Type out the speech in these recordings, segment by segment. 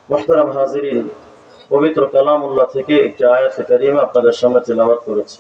মুহতারাম হাজিরিন, পবিত্র কালামুল্লাহ থেকে একটি আয়াতে কারিমা আপনাদের সামনে তিলাওয়াত করেছি।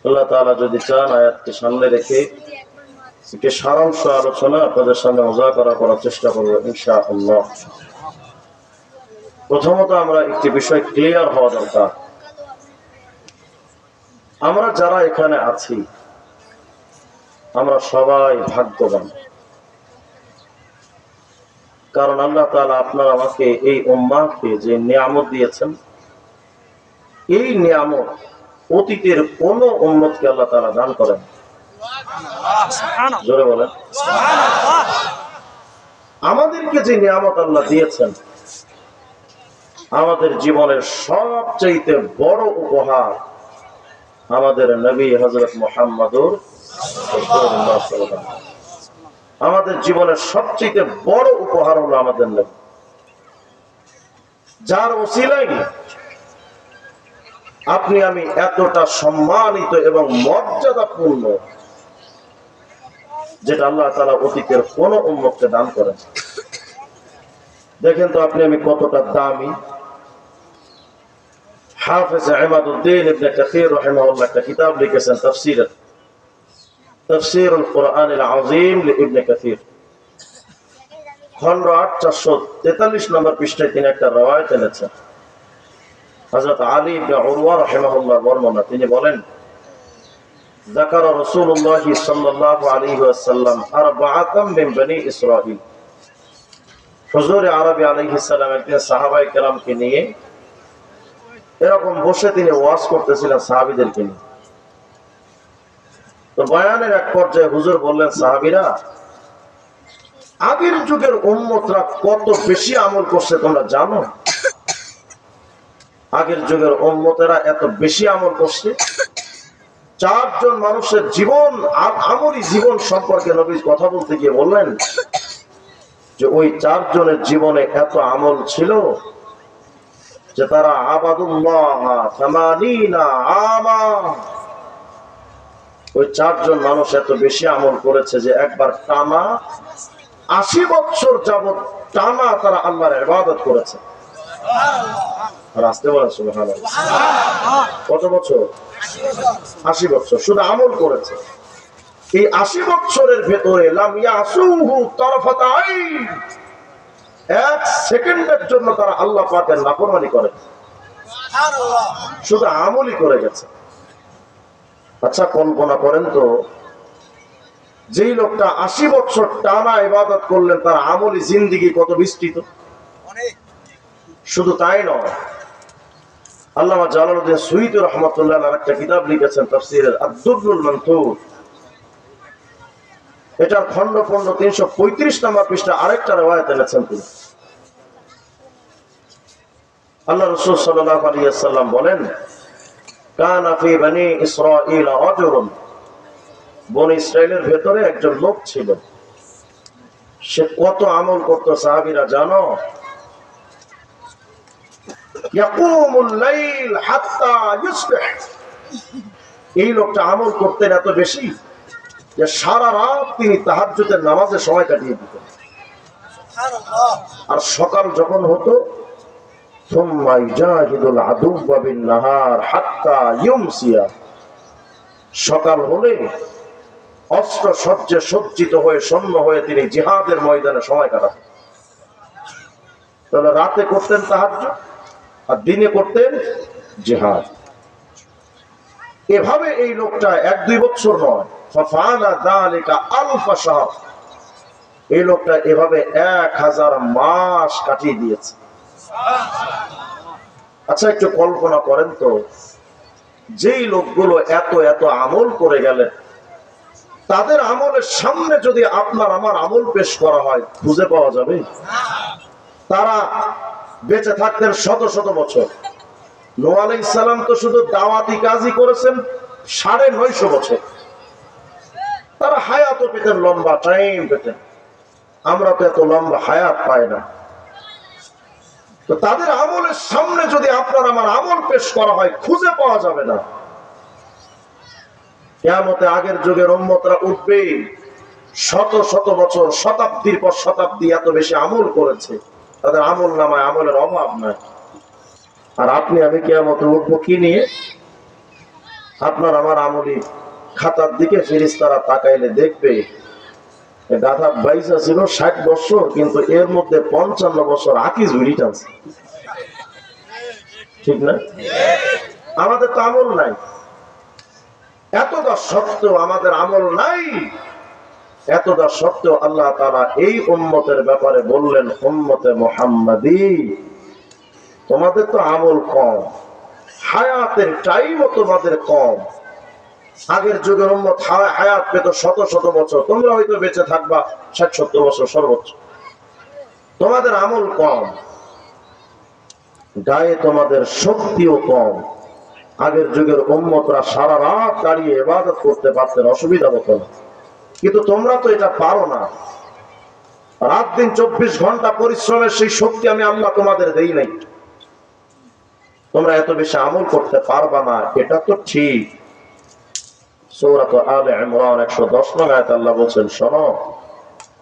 আল্লাহ তাআলা যদি চান আয়াতকে সামনে রেখে একটি সারাংশ আলোচনা আপনাদের সামনে উজাগর করার চেষ্টা করব ইনশাআল্লাহ। প্রথমত আমরা একটি বিষয় ক্লিয়ার হওয়া দরকার। আমরা যারা এখানে আছি আমরা সবাই ভাগ্যবান, কারণ আল্লাহ তাআলা আপনার আমাকে এই উম্মাহকে যে নিয়ামত দিয়েছেন, এই নিয়ামত অতীতের কোন উম্মতকে আল্লাহ তাআলা দান করেন। জোরে বলেন। আমাদেরকে যে নিয়ামত আল্লাহ দিয়েছেন, আমাদের জীবনের সবচেয়ে বড় উপহার আমাদের নবী হযরত মুহাম্মদুর রাসূলুল্লাহ সাল্লাল্লাহু আলাইহি ওয়াসাল্লাম। আমাদের জীবনের সবচেয়ে বড় উপহার হলো আমাদের নবী, যার ওসিলায় আপনি আমি এতটা সম্মানিত এবং মর্যাদাপূর্ণ, যেটা আল্লাহ তাআলা অতীতের কোন উম্মতকে দান করেন। দেখেন তো আপনি আমি কতটা দামি। হাফেজ ইমাদউদ্দিন ইবনে কাসির রাহিমাহুল্লাহ একটা কিতাব লিখেছেন, তাফসীরুল কুরআনিল আযীম লিইবনে কাসির, খন্ড ৮ 443 নম্বর পৃষ্ঠায় তিনি একটা রওয়ায়াত এনেছেন। হযরত আলী ইবনে উরওয়া রাহিমাহুল্লাহ বর্ণনা, তিনি বলেন, যাকারা রাসূলুল্লাহ সাল্লাল্লাহু আলাইহি ওয়াসাল্লাম আরবাআতাম মিন বনি ইসরাঈল। হুজুর আরবি আলাইহিস সালাম একদিন সাহাবায়ে কেরামকে নিয়ে এরকম বসে তিনি ওয়াজ করতেছিলেন সাহাবীদেরকে নিয়ে। তো বয়ানের এক পর্যায়ে হুজুর বললেন, সাহাবীরা, আগের যুগের উম্মতরা কত বেশি আমল করছে তোমরা জানো? আগের যুগের উম্মতেরা এত বেশি আমল করছে। 4 জন মানুষের জীবন আমলি জীবন সম্পর্কে নবী কথা বলতে গিয়ে বললেন যে ওই 4 জনের জীবনে এত আমল ছিল যে তারা আবাদুল্লাহ 80 আমা, ওই 4 জন মানুষ এত বেশি আমল করেছে যে একবার টানা 80 বছর যাবত টানা তারা আল্লাহর ইবাদত করেছে। আসতে বলেন সুবহানাল্লাহ। কত বছর? 80 বছর শুধু আমল করেছে। এই 80 বছরের ভেতরে লাম ইয়াসুহু তারফাতা আইন, 1 সেকেন্ডের জন্য তারা আল্লাহ পাকের নাফরমানি করে, শুধু আমলই করে গেছে। আচ্ছা কল্পনা করেন তো, যেই লোকটা 80 বছর টানা ইবাদত করলেন, তার আমলি জিন্দেগি কত বিস্তৃত। শুধু তাই নয়, আল্লামা জালালউদ্দিন সুয়ুতী রাহমাতুল্লাহ আলাইহি একটা কিতাব লিখেছেন, তাফসীরের আদ-দুররুল মানথুর। এটার খন্ড 15 335 নম্বর পৃষ্ঠা আরেকটা রওয়ায়াত এনেছেন তিনি। আল্লাহ রাসূল সাল্লাল্লাহু আলাইহি ওয়াসাল্লাম বলেন, কানা ফি বনি ইসরাঈল রাজুলুন, বনি ইসরাইলের ভেতরে একজন লোক ছিল। সে কত আমল করত সাহাবীরা জানো? ইয়াকুমুল লাইল হাত্তা ইউসবিহ। এই লোকটা আমল করতেন এত বেশি যে সারা রাত তিনি তাহাজ্জুদের নামাজে সময় কাটিয়ে দিতেন। আর সকাল যখন হতো, সুম্মা ইজাহিদুল আদুওয়া বিন নাহার হাত্তা ইউমসিয়া, সকাল হলে অস্ত্র সজ্জে সজ্জিত হয়ে সৈন্য হয়ে তিনি জিহাদের ময়দানে সময় কাটাতেন। তাহলে রাতে করতেন তাহাজ্জুদ আর দিনে করতেন জিহাদ। এভাবে এই লোকটা 1-2 বছর নয়, ফাফালা যালিকা আলফা শাহর, এই লোকটা এভাবে 1000 মাস কাটিয়ে দিয়েছে। আচ্ছা একটু কল্পনা করেন তো, যেই লোকগুলো এত এত আমল করে গেলেন, তাদের আমলের সামনে যদি আপনার আমার আমল পেশ করা হয়, খুঁজে পাওয়া যাবে? তারা বেঁচে থাকতেন শত শত বছর। নূহ আলাইহিস সালাম তো শুধু দাওয়াতি কাজই করেছেন 950 বছর। তারা হায়াতও পেতেন, লম্বা টাইম পেতেন। আমরা তো এত লম্বা হায়াত পাই না। তো তাদের আমলের সামনে যদি আপনার আমার আমল পেশ করা হয়, খুঁজে পাওয়া যাবে না। কিয়ামতে আগের যুগের উম্মতরা উঠবে, শত শত বছর, শতাব্দীর পর শতাব্দী এত বেশি আমল করেছে, তাদের আমল নামায় আমলের অভাব নাই। আর আপনি আমি কিয়ামতে উঠবো কি নিয়ে? আপনার আমার আমলি খাতার দিকে ফেরেশতারা তাকাইলে দেখবে গাধা বাইসা ছিল 60 বছর, কিন্তু এর মধ্যে 55 বছর আকিজ রিটার্নস। ঠিক না? আমাদের তো আমল নাই, এতটা সত্ত্বেও আমাদের আমল নাই। এতটা সত্ত্বেও আল্লাহ তাআলা এই উম্মতের ব্যাপারে বললেন, উম্মতে মুহাম্মাদি তোমাদের তো আমল কম, হায়াতের টাইমও তোমাদের কম। আগের যুগের উম্মত হায়াত পেত শত শত বছর, তোমরা হয়তো বেঁচে থাকবা 60-70 বছর সর্বোচ্চ। তোমাদের আমল কম, গায়ে তোমাদের শক্তিও কম। আগের যুগের উম্মতরা সারা রাত দাঁড়িয়ে ইবাদত করতে পারতেন, অসুবিধা হতো না, কিন্তু তোমরা তো এটা পারো না। রাত দিন 24 ঘন্টা পরিশ্রমের সেই শক্তি আমি আল্লাহ তোমাদের দেই নাই। তোমরা এত বেশি আমল করতে পারবা না, এটা তো ঠিক। সূরা আলে ইমরান 110 নং আয়াতে আল্লাহ বলেন, শোনো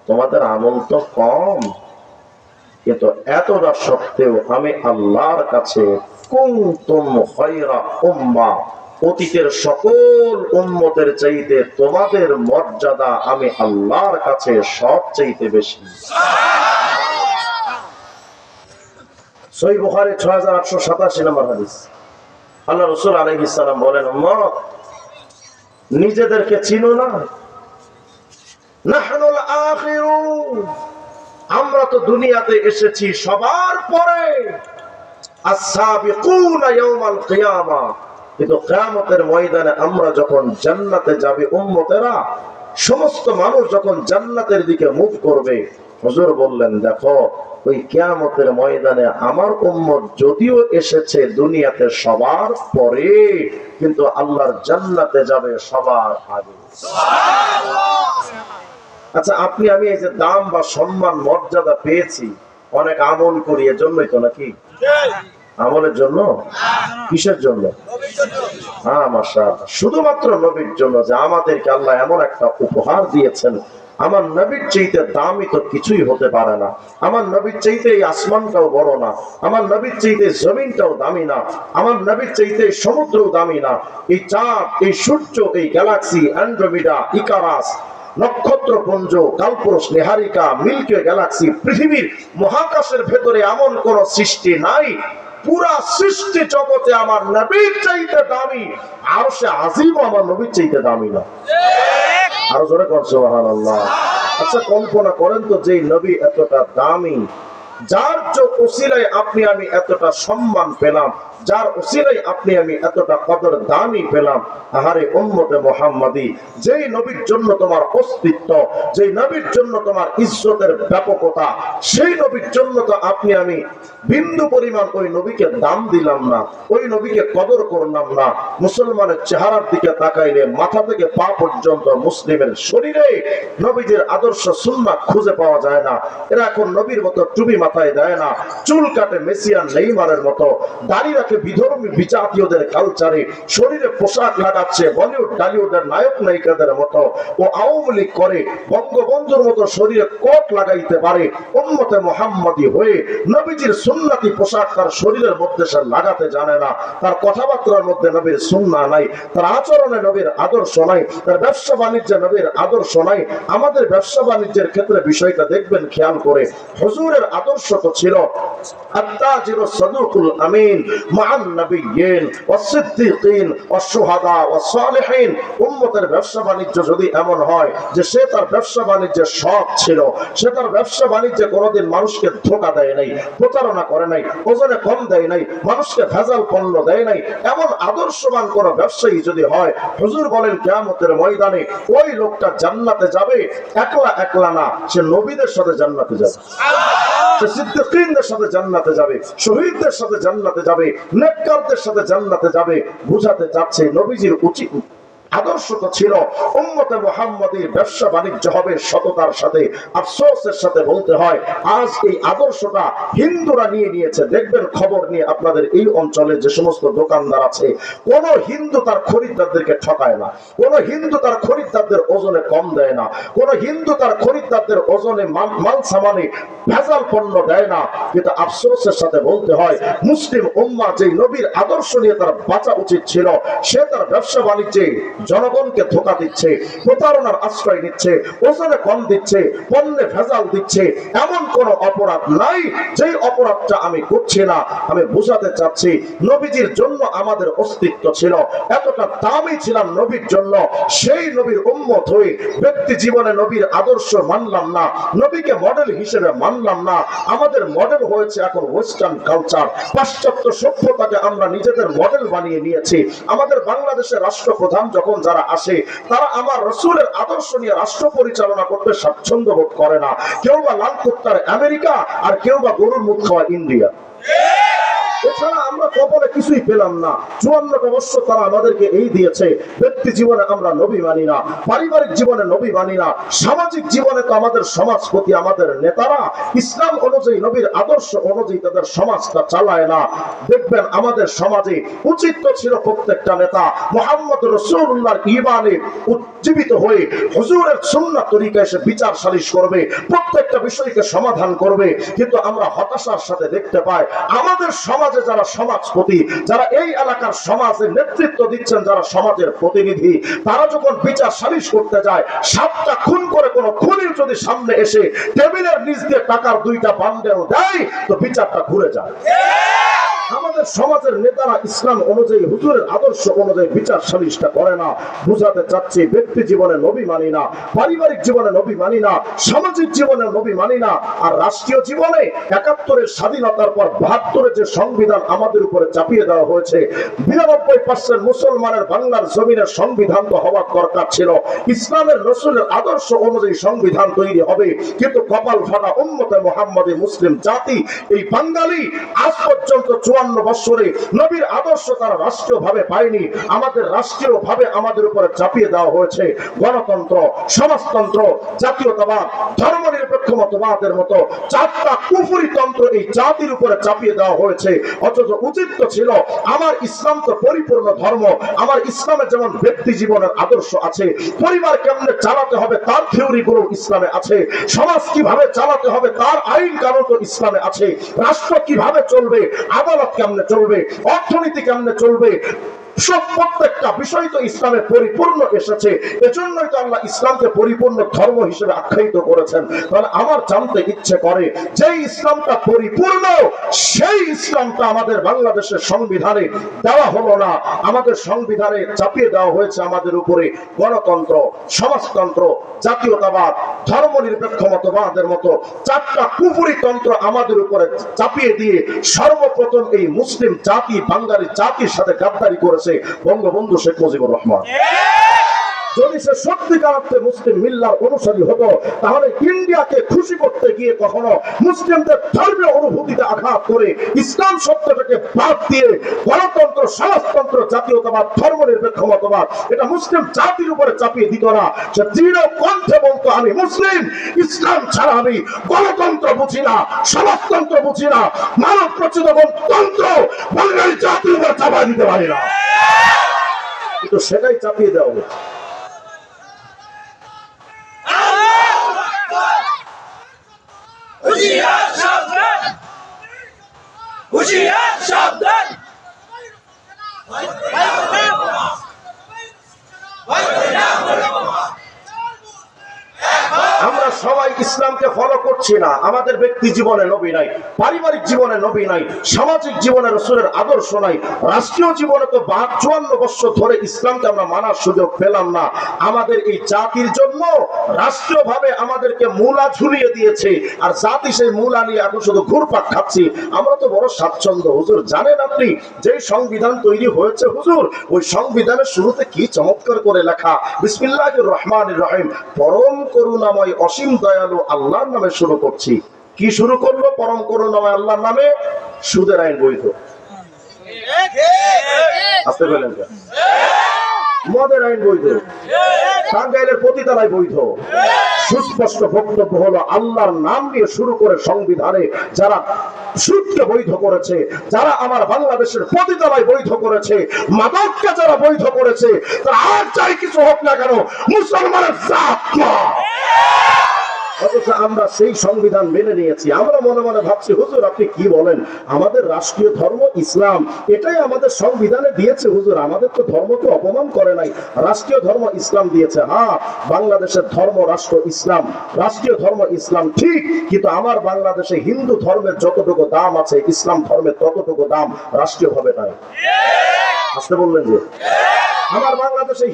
তোমাদের আমল তো কম, কিন্তু এতটা সত্ত্বেও আমি আল্লাহর কাছে কুনতুম খায়রা উম্মাহ, অতীতের সকল উম্মতের চাইতে তোমাদের মর্যাদা আমি আল্লাহর কাছে সবচাইতে বেশি। সহিহ বুখারী 6887 নম্বর হাদিস। আল্লাহ রাসূল আলাইহিস সালাম বলেন, উম্মত নিজেদেরকে চিনো না? নাহনুল আখিরুন, আমরা তো দুনিয়াতে এসেছি সবার পরে। আস-সাবিকুনা ইয়াউমাল কিয়ামাহ, কিন্তু কিয়ামতের ময়দানে আমরা যখন জান্নাতে যাবে, উম্মতেরা সমস্ত মানুষ যখন জান্নাতের দিকে মুখ করবে, হুজুর বললেন দেখো ওই কিয়ামতের ময়দানে আমার উম্মত যদিও এসেছে দুনিয়াতে সবার পরে, কিন্তু আল্লাহর জান্নাতে যাবে সবার আগে। আচ্ছা, আপনি আমি এই যে দাম বা সম্মান মর্যাদা পেয়েছি অনেক আমল করি, এর জন্যই তো নাকি? আমলের জন্য? কিসের জন্য? হ্যাঁ মাশাআল্লাহ, শুধুমাত্র নবীর জন্য, যে আমাদেরকে আল্লাহ এমন একটা উপহার দিয়েছেন। আমার নবীর চাইতে দামি তো কিছুই হতে পারে না। আমার নবীর চাইতে এই আসমানটাও বড় না, আমার নবীর চাইতে জমিনটাও দামি না, আমার নবীর চাইতে সমুদ্রও দামি না। এই চাঁদ, এই সূর্য, এই গ্যালাক্সি, অ্যান্ড্রোমিডা, ইকারাস, নক্ষত্রপুঞ্জ, কালপুরুষ, নিহারিকা, মিল্কি গ্যালাক্সি, পৃথিবীর মহাকাশের ভেতরে এমন কোন সৃষ্টি নাই পুরা সৃষ্টি জগতে আমার নবীর চাইতে দামি। আরশে আজিম আমার নবীর চাইতে দামি না। আরো জোরে কর সুবহানাল্লাহ। আচ্ছা কল্পনা করেন তো, যে নবী এতটা দামি, যার ওসিলায় আপনি আমি এতটা সম্মান পেলাম, যার ওসিলায় আপনি আমি এতটা কদর দামি পেলাম, আহারে উম্মতে মুহাম্মাদি, যেই নবীর জন্য তোমার অস্তিত্ব, যেই নবীর জন্য তোমার ইজ্জতের ব্যাপকতা, সেই নবীর জন্য তো আপনি আমি বিন্দু পরিমাণ ওই নবীকে দাম দিলাম না, ওই নবীকে কদর করলাম না। মুসলমানের চেহারার দিকে তাকাইলে মাথা থেকে পা পর্যন্ত মুসলিমের শরীরে নবীদের আদর্শ সুন্নাত খুঁজে পাওয়া যায় না। এরা এখন নবীর মতো টুপি মাথায় দেয় না, চুল কাটে মেসিয়ান নেইমারের মতো, দাড়ি রাখে বিধর্মী বিজাতীয়দের কালচারে, শরীরে পোশাক লাগাচ্ছে বলিউড টলিউডের নায়ক নায়িকাদের মতো, ও আওয়ামী লীগ করে বঙ্গবন্ধুর মতো শরীরে কোট লাগাইতে পারে। উম্মতে মুহাম্মাদি হয়ে নবীজির সুন্নতি পোশাক তার শরীরের মধ্যে সে লাগাতে জানে না, তার কথাবার্তার মধ্যে নবীর সুন্নাহ নাই, তার আচরণে নবীর আদর্শ নাই, তার ব্যবসা বাণিজ্যে নবীর আদর্শ নাই। আমাদের ব্যবসা বাণিজ্যের ক্ষেত্রে বিষয়টা দেখবেন খেয়াল করে, হুজুরের আদর্শ তো ছিল আত-তাজিরুস সাদুকুল আমিন মা'আন নাবিয়্যিন ওয়াস-সিদ্দীকিন ওয়াশ-শুহাদা ওয়াস-সালিহিন। উম্মতের ব্যবসা বাণিজ্য যদি এমন হয় যে সে তার ব্যবসা বাণিজ্যে সৎ ছিল, সে তার ব্যবসা বাণিজ্যে কোনোদিন মানুষকে ধোঁকা দেয় নাই, প্রতারণা করে নাই, ওজনে কম দেয় নাই, মানুষকে ভেজাল পণ্য দেয় নাই, এমন আদর্শবান কোন ব্যবসায়ী যদি হয়, হুজুর বলেন কিয়ামতের ময়দানে ওই লোকটা জান্নাতে যাবে। একলা একলা না, সে নবীদের সাথে জান্নাতে যাবে, সে সিদ্দিকীনদের সাথে জান্নাতে যাবে, শহীদদের সাথে জান্নাতে যাবে, নেককারদের সাথে জান্নাতে যাবে। বুঝাতে চাচ্ছে নবীজির উচিত আদর্শটা ছিল উম্মতে মুহাম্মাদীর ব্যবসা বাণিজ্য হবে সততার সাথে। আফসোসের সাথে বলতে হয় আজ এই আদর্শটা হিন্দুরা নিয়ে নিয়েছে। দেখবেন খবর নিয়ে আপনাদের এই অঞ্চলে যে সমস্ত দোকানদার আছে, কোন হিন্দু তার খরিদ্দারদেরকে ঠকায় না, কোন হিন্দু তার খরিদ্দারদের ওজনে কম দেয় না, কোন হিন্দু তার খরিদ্দারদের ওজনে মাল সামানে ভেজাল পণ্য দেয় না। কিন্তু আফসোসের সাথে বলতে হয় মুসলিম উম্মাহ যে নবীর আদর্শ নিয়ে তার বাঁচা উচিত ছিল, সে তার ব্যবসা বাণিজ্যে জনগণকে ধোঁকা দিচ্ছে, প্রতারণার আশ্রয় নিচ্ছে, ওজনে কম দিচ্ছে, পণ্যে ভেজাল দিচ্ছে। এমন কোন অপরাধ নাই যেই অপরাধটা আমি করছি না। আমি বোঝাতে চাচ্ছি নবীজির জন্য আমাদের অস্তিত্ব ছিল, এতটা দামি ছিলাম নবীর জন্য। সেই নবীর উম্মত হয়ে ব্যক্তি জীবনে নবীর আদর্শ মানলাম না, নবীকে মডেল হিসেবে মানলাম না। আমাদের মডেল হয়েছে এখন ওয়েস্টার্ন কালচার, পাশ্চাত্য সভ্যতাকে আমরা নিজেদের মডেল বানিয়ে নিয়েছি। আমাদের বাংলাদেশের রাষ্ট্রপ্রধান যখন যারা আসে, তারা আমার রাসূলের আদর্শ নিয়ে রাষ্ট্র পরিচালনা করতে স্বাচ্ছন্দ্য বোধ করে না। কেউ বা লাল কুত্তার আমেরিকা, আর কেউ বা গরুর মুখ খাওয়া ইন্ডিয়া। এছাড়া আমরা কপালে কিছুই পেলাম না। 54টা বছর তারা আমাদেরকে এই দিয়েছে। ব্যক্তি জীবনে আমরা নবী মানি না, পারিবারিক জীবনে নবী মানি না, সামাজিক জীবনে তো আমাদের সমাজপতি, আমাদের নেতারা ইসলাম অনুযায়ী নবীর আদর্শ অনুযায়ী তাদের সমাজটা চালায় না। দেখবেন আমাদের সমাজে উচিত ছিল প্রত্যেকটা নেতা মুহাম্মদ রাসূলুল্লাহর ঈমানে উজ্জীবিত হয়ে হুজুরের সুন্নাত তরিকায় এসে বিচার সালিশ করবে, প্রত্যেকটা বিষয়কে সমাধান করবে। কিন্তু আমরা হতাশার সাথে দেখতে পাই আমাদের সমাজ যারা সমাজপতি, যারা এই এলাকার সমাজের নেতৃত্ব দিচ্ছেন, যারা সমাজের প্রতিনিধি, তারা যখন বিচার সালিশ করতে যায়, 7টা খুন করে কোন খুনির যদি সামনে এসে টেবিলের নিচ দিয়ে টাকার 2টা বান্ডেল দেয়, তো বিচারটা ঘুরে যায়। আমাদের সমাজের নেতারা ইসলাম অনুযায়ী হুজুরের আদর্শ অনুযায়ী বিচার সালিশটা করে না। বুঝাতে চাচ্ছি ব্যক্তি জীবনে নবী মানি না, পারিবারিক জীবনে নবী মানি না, সামাজিক জীবনে নবী মানি না। আর রাষ্ট্রীয় জীবনে 71-এর স্বাধীনতার পর 72-এর যে সংবিধান আমাদের উপরে চাপিয়ে দেওয়া হয়েছে, 92% মুসলমানের বাংলার জমিনের সংবিধান তো হওয়ার দরকার ছিল, ইসলামের রাসূলের আদর্শ অনুযায়ী সংবিধান তৈরি হবে। কিন্তু কপাল ফাটা উম্মতে মুহাম্মাদী মুসলিম জাতি, এই বাঙালি আজ পর্যন্ত 54 বছরে নবীর আদর্শ তারা রাষ্ট্রীয় ভাবে পায়নি। আমাদের রাষ্ট্রীয় ভাবে আমাদের উপরে চাপিয়ে দেওয়া হয়েছে গণতন্ত্র, সমাজতন্ত্র, জাতীয়তাবাদ, ধর্মনিরপেক্ষ মতবাদের মতো 4টা কুফরি তন্ত্র এই জাতির উপরে চাপিয়ে দেওয়া হয়েছে। অথচ উচিত ছিল আমার ইসলাম তো পরিপূর্ণ ধর্ম, আমার ইসলামে যেমন ব্যক্তি জীবনের আদর্শ আছে, পরিবার কেমনে চালাতে হবে তার থিওরি গুলো ইসলামে আছে, সমাজ কিভাবে চালাতে হবে তার আইন কানুন তো ইসলামে আছে, রাষ্ট্র কিভাবে চলবে, আদালত কেমনে চলবে, অর্থনীতি কেমনে চলবে, সব প্রত্যেকটা বিষয় তো ইসলামে পরিপূর্ণ এসেছে। এজন্যই তো আল্লাহ ইসলামকে পরিপূর্ণ ধর্ম হিসেবে আখ্যায়িত করেছেন। তাহলে আমার জানতে ইচ্ছে করে যে ইসলামটা পরিপূর্ণ, সেই ইসলামটা আমাদের বাংলাদেশের সংবিধানে দেওয়া হলো না। আমাদের সংবিধানে চাপিয়ে দেওয়া হয়েছে আমাদের উপরে গণতন্ত্র, সমাজতন্ত্র, জাতীয়তাবাদ, ধর্মনিরপেক্ষ মতবাদের মতো 4টা কুফরি তন্ত্র আমাদের উপরে চাপিয়ে দিয়ে সর্বপ্রথম এই মুসলিম জাতি, বাঙালি জাতির সাথে গাদ্দারি করেছে বঙ্গবন্ধু শেখ মুজিবুর রহমান। যদি সে সত্যিকার অর্থে মুসলিম মিল্লার অনুসারী হতো, তাহলে ইন্ডিয়াকে খুশি করতে গিয়ে কখনো মুসলিমদের ধর্মীয় অনুভূতিতে আঘাত করে ইসলাম শব্দটাকে বাদ দিয়ে গণতন্ত্র, সমাজতন্ত্র, জাতীয়তাবাদ, ধর্মনিরপেক্ষ মতবাদ এটা মুসলিম জাতির উপরে চাপিয়ে দিত না। সে দৃঢ় কণ্ঠে বলতো আমি মুসলিম, ইসলাম ছাড়া আমি গণতন্ত্র বুঝি না, সমাজতন্ত্র বুঝি না, মানব প্রচলিত তন্ত্র বাঙালি জাতির উপরে চাপিয়ে দিতে পারি না। কিন্তু সেটাই চাপিয়ে দেওয়া হচ্ছে। হুশিয়ার সাবধান, হুশিয়ার সাবধান। আমরা সবাই ইসলামকে ফলো করছি না, আমাদের ব্যক্তি জীবনে নবী নাই, পারিবারিক জীবনে নবী নাই, সামাজিক জীবনে রাসূলের আদর্শ নাই, রাষ্ট্রীয় জীবনে তো 54 বছর ধরে ইসলামকে আমরা মানার সুযোগ পেলাম না। আমাদের এই জাতির জন্য রাষ্ট্রীয়ভাবে আমাদেরকে মূলা ঝুলিয়ে দিয়েছে, আর জাতি সেই মূলা নিয়ে এখন শুধু ঘুরপাক খাচ্ছি। আমরা তো বড় স্বাচ্ছন্দ্য। হুজুর জানেন আপনি যে সংবিধান তৈরি হয়েছে হুজুর, ওই সংবিধানের শুরুতে কি চমৎকার করে লেখা, বিসমিল্লাহির রহমানির রহিম, পরম করুণাময় অসীম দয়ালু আল্লাহর নামে শুরু করছি। কি শুরু করলো? পরম করুণাময় আল্লাহর নামে। সুদের আইন বৈধ। আসতে বলেন মদের আইন বৈধ, টাঙ্গাইলের পতিতালায় বৈধ। সুস্পষ্ট বক্তব্য হলো আল্লাহর নাম নিয়ে শুরু করে সংবিধানে যারা সুদকে বৈধ করেছে, যারা আমার বাংলাদেশের পতিতালায় বৈধ করেছে, মাদককে যারা বৈধ করেছে, তারা আর চাই কিছু হোক না কেন মুসলমানের জাত নয়। অথচ আমরা সেই সংবিধান মেনে নিয়েছি। আমরা মনে মনে ভাবছি হুজুর আপনি কি বলেন, আমাদের রাষ্ট্রীয় ধর্ম ইসলাম, এটাই আমাদের সংবিধানে দিয়েছে হুজুর, আমাদের তো ধর্মকে অপমান করে নাই, রাষ্ট্রীয় ধর্ম ইসলাম দিয়েছে। হ্যাঁ, বাংলাদেশের ধর্ম রাষ্ট্র ইসলাম, রাষ্ট্রীয় ধর্ম ইসলাম ঠিক, কিন্তু আমার বাংলাদেশে হিন্দু ধর্মের যতটুকু দাম আছে ইসলাম ধর্মের ততটুকু দাম রাষ্ট্রীয় ভাবে নাই। আসতে বললেন যে আমার বাংলাদেশে